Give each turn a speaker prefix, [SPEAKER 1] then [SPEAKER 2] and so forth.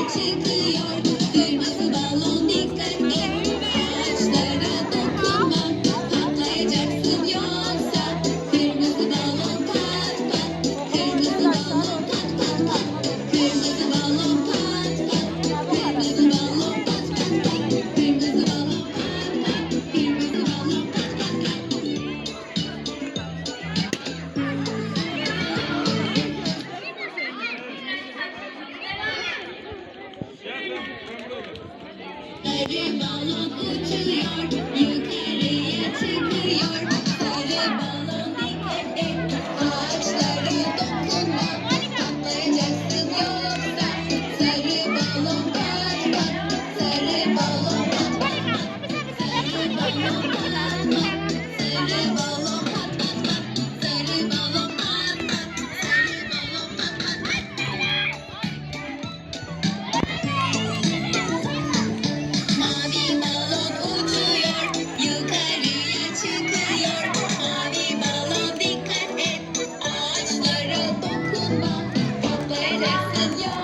[SPEAKER 1] çıkıyor. Kırmızı balon dikkat et. Ağaçlara dokunma. Patlayacaksın yoksa. Kırmızı balon pat pat. Kırmızı balon pat pat pat. Kırmızı balon pat pat. Kırmızı balon pat pat pat. Kırmızı balon pat pat. Kırmızı balon pat Sarı balon uçuyor, yukarıya çıkıyor. Sarı balon dikkat et, ağaçlara dokunma. Patlayacaksın yoksa. Sarı balon pat pat, sarı balon pat pat pat. Sarı balon pat pat, sarı balon pat pat pat. Sarı balon pat pat, sarı balon pat pat pat. Mavi balon uçuyor, yukarıya çıkıyor. Mavi balon dikkat et, ağaçlara dokunma. Patlayacaksın yoksa.